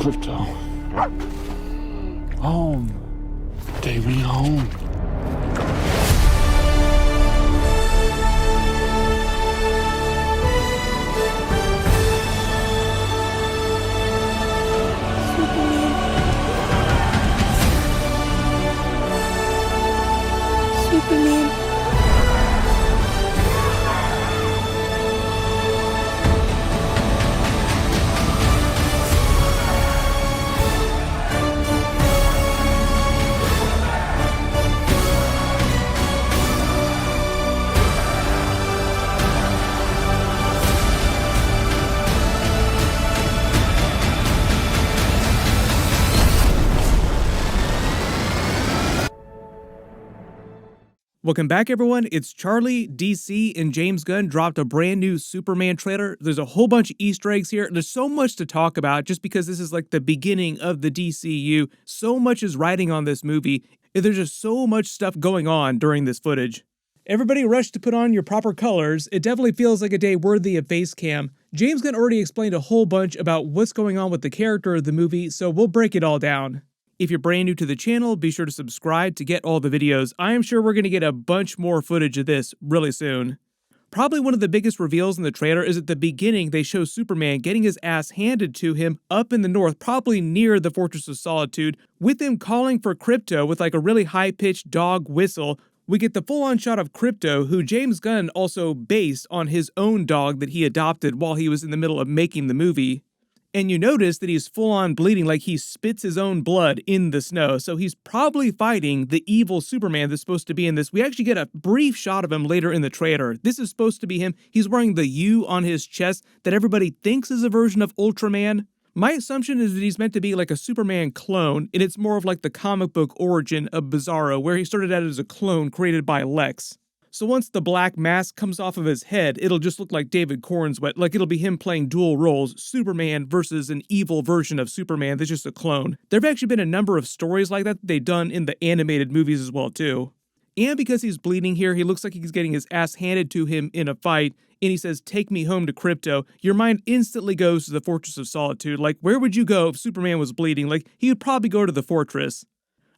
Krypto. Home. Take me home. Superman. Welcome back, everyone. It's Charlie. DC and James Gunn dropped a brand new Superman trailer. There's a whole bunch of Easter eggs here. There's so much to talk about just because this is like the beginning of the DCU. So much is riding on this movie. There's just so much stuff going on during this footage. Everybody rushed to put on your proper colors. It definitely feels like a day worthy of face cam. James Gunn already explained a whole bunch about what's going on with the character of the movie, so we'll break it all down. If you're brand new to the channel, be sure to subscribe to get all the videos. I am sure we're going to get a bunch more footage of this really soon. Probably one of the biggest reveals in the trailer is at the beginning they show Superman getting his ass handed to him up in the north, probably near the Fortress of Solitude, with him calling for Krypto with like a really high-pitched dog whistle. We get the full-on shot of Krypto, who James Gunn also based on his own dog that he adopted while he was in the middle of making the movie. And you notice that he's full-on bleeding, like he spits his own blood in the snow. So he's probably fighting the evil Superman that's supposed to be in this. We actually get a brief shot of him later in the trailer. This is supposed to be him. He's wearing the U on his chest that everybody thinks is a version of Ultraman. My assumption is that he's meant to be like a Superman clone, and it's more of like the comic book origin of Bizarro, where he started out as a clone created by Lex. So once the black mask comes off of his head, it'll just look like David Corenswet, like it'll be him playing dual roles, Superman versus an evil version of Superman that's just a clone. There have actually been a number of stories like that they've done in the animated movies as well too. And because he's bleeding here, he looks like he's getting his ass handed to him in a fight, and he says, "Take me home to Krypto." Your mind instantly goes to the Fortress of Solitude. Like, where would you go if Superman was bleeding? Like, he would probably go to the fortress.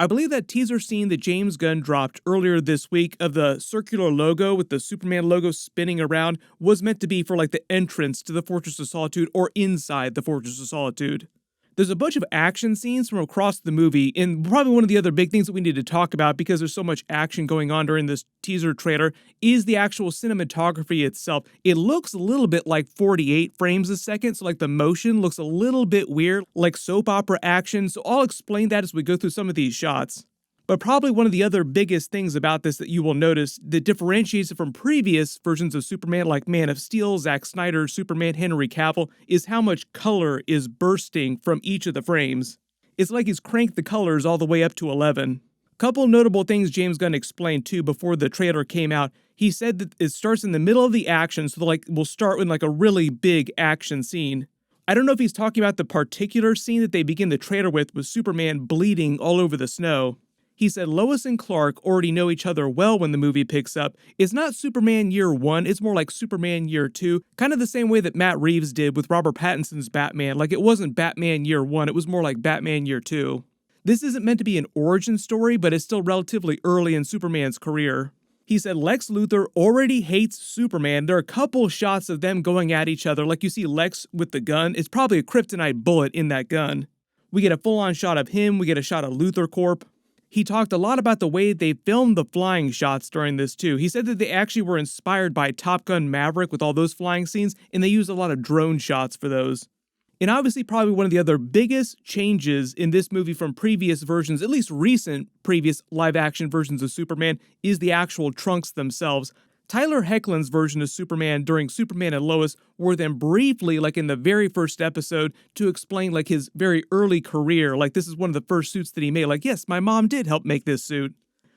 I believe that teaser scene that James Gunn dropped earlier this week of the circular logo with the Superman logo spinning around was meant to be for like the entrance to the Fortress of Solitude or inside the Fortress of Solitude. There's a bunch of action scenes from across the movie, and probably one of the other big things that we need to talk about because there's so much action going on during this teaser trailer is the actual cinematography itself. It looks a little bit like 48 frames a second, so like the motion looks a little bit weird, like soap opera action, so I'll explain that as we go through some of these shots. But probably one of the other biggest things about this that you will notice that differentiates it from previous versions of Superman like Man of Steel, Zack Snyder, Superman, Henry Cavill, is how much color is bursting from each of the frames. It's like he's cranked the colors all the way up to 11. Couple notable things James Gunn explained too before the trailer came out. He said that it starts in the middle of the action, so we'll start with like a really big action scene. I don't know if he's talking about the particular scene that they begin the trailer with Superman bleeding all over the snow. He said Lois and Clark already know each other well when the movie picks up. It's not Superman Year 1, it's more like Superman Year 2, kind of the same way that Matt Reeves did with Robert Pattinson's Batman. Like it wasn't Batman Year 1, it was more like Batman Year 2. This isn't meant to be an origin story, but it's still relatively early in Superman's career. He said Lex Luthor already hates Superman. There are a couple shots of them going at each other, like you see Lex with the gun. It's probably a kryptonite bullet in that gun. We get a full-on shot of him, we get a shot of Luthor Corp. He talked a lot about the way they filmed the flying shots during this too. He said that they actually were inspired by Top Gun Maverick with all those flying scenes, and they used a lot of drone shots for those. And obviously probably one of the other biggest changes in this movie from previous versions, at least recent previous live-action versions of Superman, is the actual trunks themselves. Tyler Hoechlin's version of Superman during Superman and Lois wore them briefly, like in the very first episode, to explain like his very early career, like this is one of the first suits that he made, like yes, my mom did help make this suit.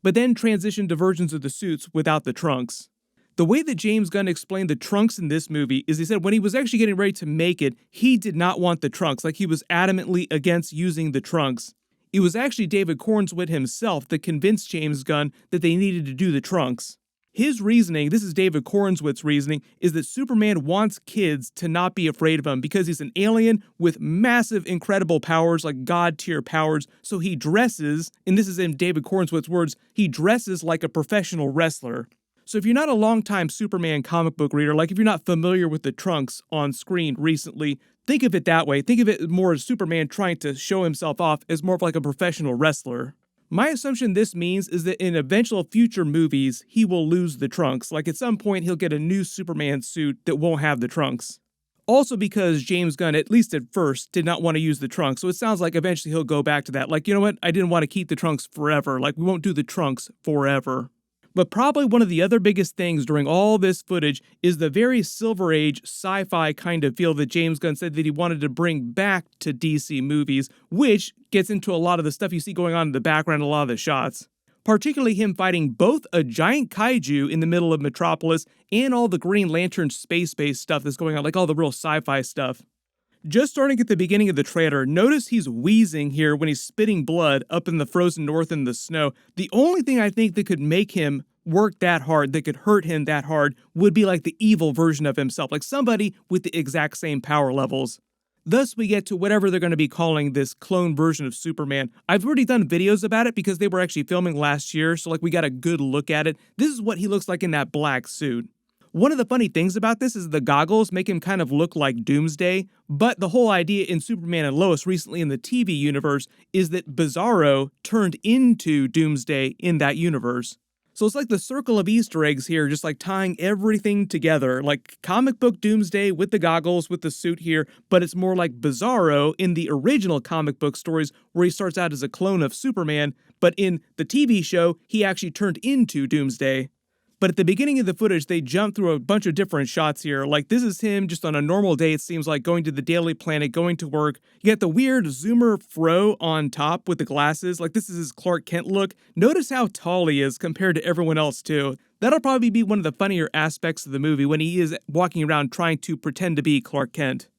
But then transitioned to versions of the suits without the trunks. The way that James Gunn explained the trunks in this movie is he said when he was actually getting ready to make it, he did not want the trunks, like he was adamantly against using the trunks. It was actually David Corenswet himself that convinced James Gunn that they needed to do the trunks. His reasoning, this is David Corenswet's reasoning, is that Superman wants kids to not be afraid of him because he's an alien with massive, incredible powers, like God-tier powers, so he dresses, and this is in David Corenswet's words, he dresses like a professional wrestler. So if you're not a longtime Superman comic book reader, like if you're not familiar with the trunks on screen recently, think of it that way. Think of it more as Superman trying to show himself off as more of like a professional wrestler. My assumption this means is that in eventual future movies, he will lose the trunks. Like at some point, he'll get a new Superman suit that won't have the trunks. Also because James Gunn, at least at first, did not want to use the trunks. So it sounds like eventually he'll go back to that. Like, you know what? I didn't want to keep the trunks forever. Like, we won't do the trunks forever. But probably one of the other biggest things during all this footage is the very Silver Age sci-fi kind of feel that James Gunn said that he wanted to bring back to DC movies, which gets into a lot of the stuff you see going on in the background in a lot of the shots. Particularly him fighting both a giant kaiju in the middle of Metropolis and all the Green Lantern space-based stuff that's going on, like all the real sci-fi stuff. Just starting at the beginning of the trailer, notice he's wheezing here when he's spitting blood up in the frozen north in the snow. The only thing I think that could make him work that hard, that could hurt him that hard, would be like the evil version of himself, like somebody with the exact same power levels. Thus, we get to whatever they're going to be calling this clone version of Superman. I've already done videos about it because they were actually filming last year, so like we got a good look at it. This is what he looks like in that black suit. One of the funny things about this is the goggles make him kind of look like Doomsday, but the whole idea in Superman and Lois recently in the TV universe is that Bizarro turned into Doomsday in that universe. So it's like the circle of Easter eggs here, just like tying everything together, like comic book Doomsday with the goggles, with the suit here, but it's more like Bizarro in the original comic book stories where he starts out as a clone of Superman, but in the TV show, he actually turned into Doomsday. But at the beginning of the footage, they jump through a bunch of different shots here. Like, this is him just on a normal day, it seems like, going to the Daily Planet, going to work. You get the weird zoomer fro on top with the glasses. Like, this is his Clark Kent look. Notice how tall he is compared to everyone else, too. That'll probably be one of the funnier aspects of the movie when he is walking around trying to pretend to be Clark Kent.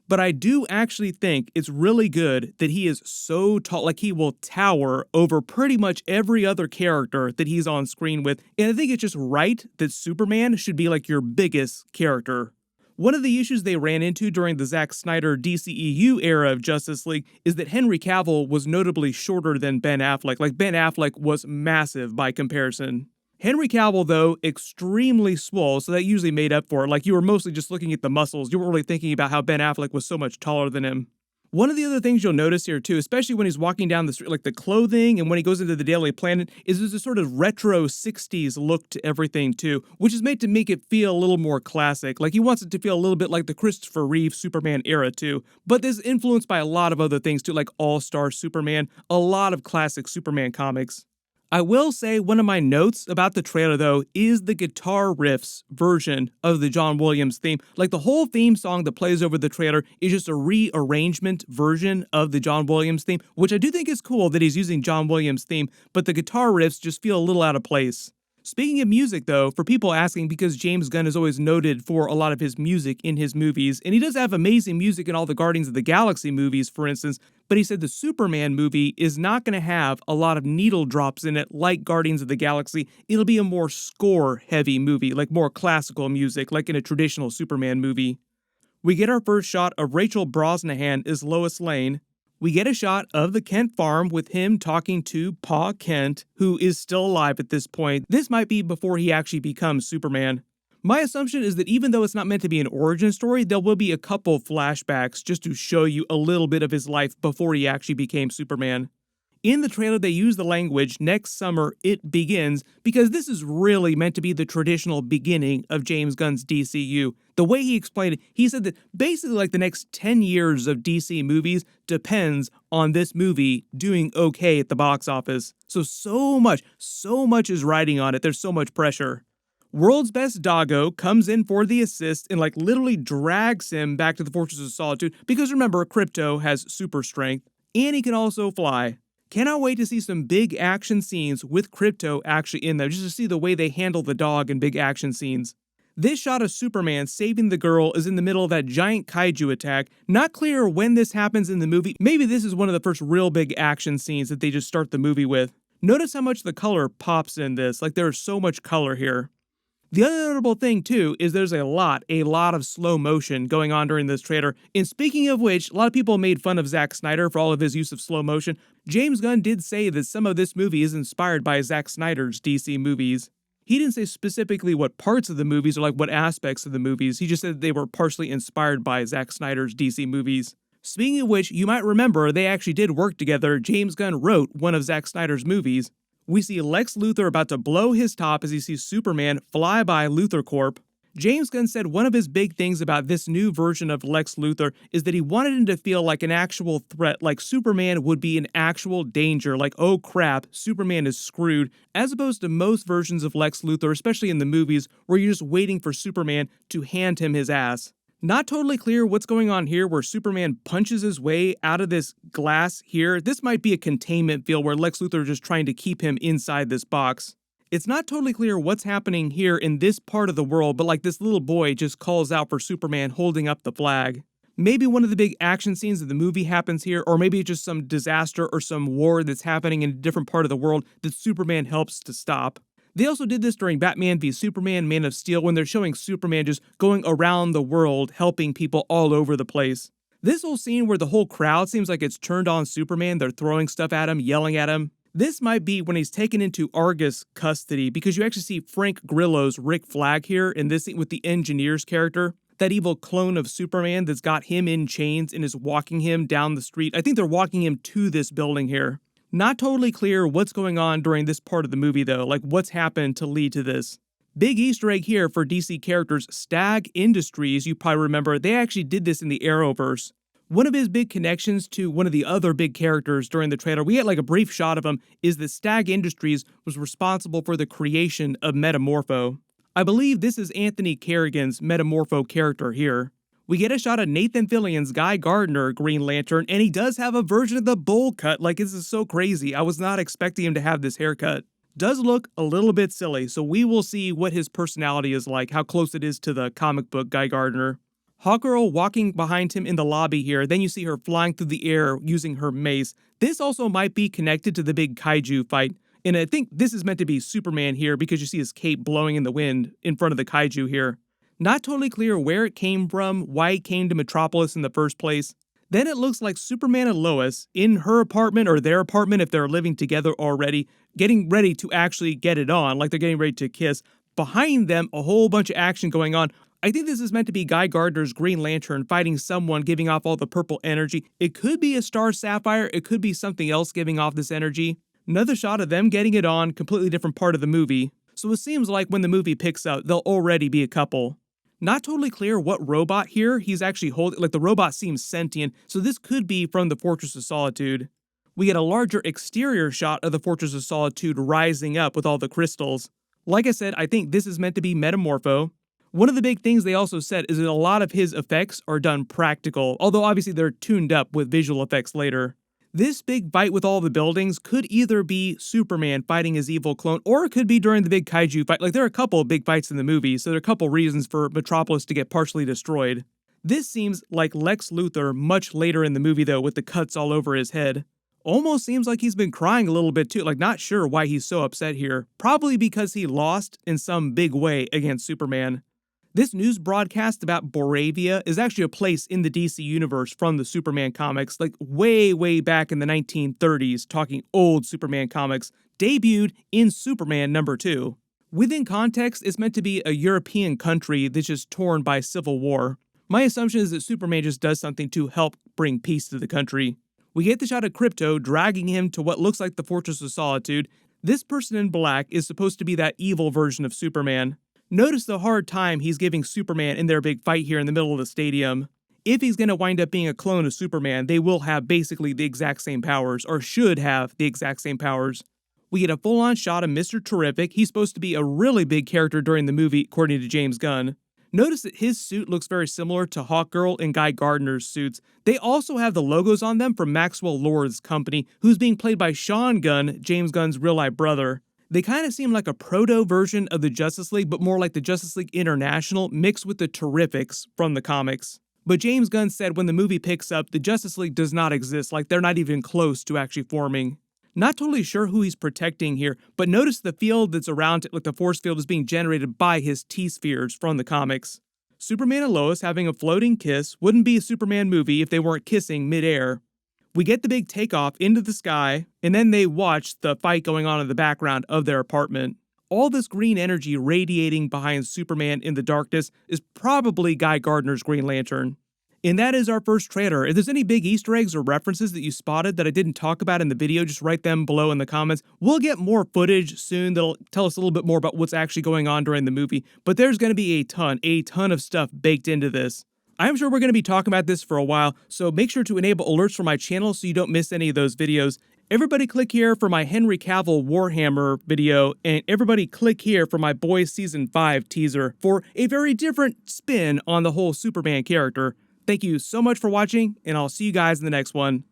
But I do actually think it's really good that he is so tall, like he will tower over pretty much every other character that he's on screen with. And I think it's just right that Superman should be like your biggest character. One of the issues they ran into during the Zack Snyder DCEU era of Justice League is that Henry Cavill was notably shorter than Ben Affleck. Like Ben Affleck was massive by comparison. Henry Cavill, though, extremely swole, so that usually made up for it. Like, you were mostly just looking at the muscles. You weren't really thinking about how Ben Affleck was so much taller than him. One of the other things you'll notice here, too, especially when he's walking down the street, like the clothing and when he goes into the Daily Planet, is there's a sort of retro 60s look to everything, too, which is made to make it feel a little more classic. Like, he wants it to feel a little bit like the Christopher Reeve Superman era, too. But this is influenced by a lot of other things, too, like All-Star Superman, a lot of classic Superman comics. I will say one of my notes about the trailer, though, is the guitar riffs version of the John Williams theme. Like, the whole theme song that plays over the trailer is just a rearrangement version of the John Williams theme, which I do think is cool that he's using John Williams' theme, but the guitar riffs just feel a little out of place. Speaking of music, though, for people asking, because James Gunn is always noted for a lot of his music in his movies, and he does have amazing music in all the Guardians of the Galaxy movies, for instance, but he said the Superman movie is not going to have a lot of needle drops in it like Guardians of the Galaxy. It'll be a more score-heavy movie, like more classical music, like in a traditional Superman movie. We get our first shot of Rachel Brosnahan as Lois Lane. We get a shot of the Kent farm with him talking to Pa Kent, who is still alive at this point. This might be before he actually becomes Superman. My assumption is that even though it's not meant to be an origin story, there will be a couple flashbacks just to show you a little bit of his life before he actually became Superman. In the trailer, they use the language, next summer it begins, because this is really meant to be the traditional beginning of James Gunn's DCU. The way he explained it, he said that basically like the next 10 years of DC movies depends on this movie doing okay at the box office. So much is riding on it. There's so much pressure. World's Best Doggo comes in for the assist and like literally drags him back to the Fortress of Solitude because remember, Krypto has super strength and he can also fly. Cannot wait to see some big action scenes with Krypto actually in there, just to see the way they handle the dog in big action scenes. This shot of Superman saving the girl is in the middle of that giant kaiju attack. Not clear when this happens in the movie. Maybe this is one of the first real big action scenes that they just start the movie with. Notice how much the color pops in this, like there's so much color here. The other notable thing, too, is there's a lot of slow motion going on during this trailer. And speaking of which, a lot of people made fun of Zack Snyder for all of his use of slow motion. James Gunn did say that some of this movie is inspired by Zack Snyder's DC movies. He didn't say specifically what parts of the movies or like what aspects of the movies. He just said they were partially inspired by Zack Snyder's DC movies. Speaking of which, you might remember they actually did work together. James Gunn wrote one of Zack Snyder's movies. We see Lex Luthor about to blow his top as he sees Superman fly by Luthor Corp. James Gunn said one of his big things about this new version of Lex Luthor is that he wanted him to feel like an actual threat, like Superman would be in actual danger, like oh crap, Superman is screwed, as opposed to most versions of Lex Luthor, especially in the movies, where you're just waiting for Superman to hand him his ass. Not totally clear what's going on here where Superman punches his way out of this glass here. This might be a containment field where Lex Luthor is just trying to keep him inside this box. It's not totally clear what's happening here in this part of the world, but like this little boy just calls out for Superman holding up the flag. Maybe one of the big action scenes of the movie happens here, or maybe it's just some disaster or some war that's happening in a different part of the world that Superman helps to stop. They also did this during Batman v Superman, Man of Steel, when they're showing Superman just going around the world, helping people all over the place. This whole scene where the whole crowd seems like it's turned on Superman, they're throwing stuff at him, yelling at him. This might be when he's taken into Argus custody, because you actually see Frank Grillo's Rick Flag here in this scene with the Engineer's character. That evil clone of Superman that's got him in chains and is walking him down the street. I think they're walking him to this building here. Not totally clear what's going on during this part of the movie though, like what's happened to lead to this. Big Easter egg here for DC characters, Stag Industries, you probably remember, they actually did this in the Arrowverse. One of his big connections to one of the other big characters during the trailer, we had like a brief shot of him, is that Stag Industries was responsible for the creation of Metamorpho. I believe this is Anthony Kerrigan's Metamorpho character here. We get a shot of Nathan Fillion's Guy Gardner Green Lantern, and he does have a version of the bowl cut. Like, this is so crazy. I was not expecting him to have this haircut. Does look a little bit silly, so we will see what his personality is like, how close it is to the comic book Guy Gardner. Hawkgirl walking behind him in the lobby here, then you see her flying through the air using her mace. This also might be connected to the big kaiju fight, and I think this is meant to be Superman here because you see his cape blowing in the wind in front of the kaiju here. Not totally clear where it came from, why it came to Metropolis in the first place. Then it looks like Superman and Lois in her apartment or their apartment if they're living together already, getting ready to actually get it on, like they're getting ready to kiss. Behind them, a whole bunch of action going on. I think this is meant to be Guy Gardner's Green Lantern fighting someone giving off all the purple energy. It could be a Star Sapphire, it could be something else giving off this energy. Another shot of them getting it on, completely different part of the movie. So it seems like when the movie picks up, they'll already be a couple. Not totally clear what robot here he's actually holding, like the robot seems sentient, so this could be from the Fortress of Solitude. We get a larger exterior shot of the Fortress of Solitude rising up with all the crystals. Like I said, I think this is meant to be Metamorpho. One of the big things they also said is that a lot of his effects are done practical, although obviously they're tuned up with visual effects later. This big fight with all the buildings could either be Superman fighting his evil clone, or it could be during the big kaiju fight. Like, there are a couple of big fights in the movie, so there are a couple reasons for Metropolis to get partially destroyed. This seems like Lex Luthor much later in the movie, though, with the cuts all over his head. Almost seems like he's been crying a little bit, too. Like, not sure why he's so upset here. Probably because he lost in some big way against Superman. This news broadcast about Boravia is actually a place in the DC universe from the Superman comics, like way back in the 1930s, talking old Superman comics, debuted in Superman #2. Within context, it's meant to be a European country that's just torn by civil war. My assumption is that Superman just does something to help bring peace to the country. We get the shot of Krypto dragging him to what looks like the Fortress of Solitude. This person in black is supposed to be that evil version of Superman. Notice the hard time he's giving Superman in their big fight here in the middle of the stadium. If he's going to wind up being a clone of Superman, they will have basically the exact same powers, or should have the exact same powers. We get a full-on shot of Mr. Terrific. He's supposed to be a really big character during the movie, according to James Gunn. Notice that his suit looks very similar to Hawkgirl and Guy Gardner's suits. They also have the logos on them from Maxwell Lord's company, who's being played by Sean Gunn, James Gunn's real-life brother. They kind of seem like a proto version of the Justice League, but more like the Justice League International mixed with the Terrifics from the comics. But James Gunn said when the movie picks up, the Justice League does not exist, like they're not even close to actually forming. Not totally sure who he's protecting here, but notice the field that's around it, like the force field, is being generated by his T-spheres from the comics. Superman and Lois having a floating kiss wouldn't be a Superman movie if they weren't kissing mid-air. We get the big takeoff into the sky, and then they watch the fight going on in the background of their apartment. All this green energy radiating behind Superman in the darkness is probably Guy Gardner's Green Lantern. And that is our first trailer. If there's any big Easter eggs or references that you spotted that I didn't talk about in the video, just write them below in the comments. We'll get more footage soon that'll tell us a little bit more about what's actually going on during the movie, but there's going to be a ton of stuff baked into this. I'm sure we're going to be talking about this for a while, so make sure to enable alerts for my channel so you don't miss any of those videos. Everybody click here for my Henry Cavill Warhammer video, and everybody click here for my Boys Season 5 teaser for a very different spin on the whole Superman character. Thank you so much for watching, and I'll see you guys in the next one.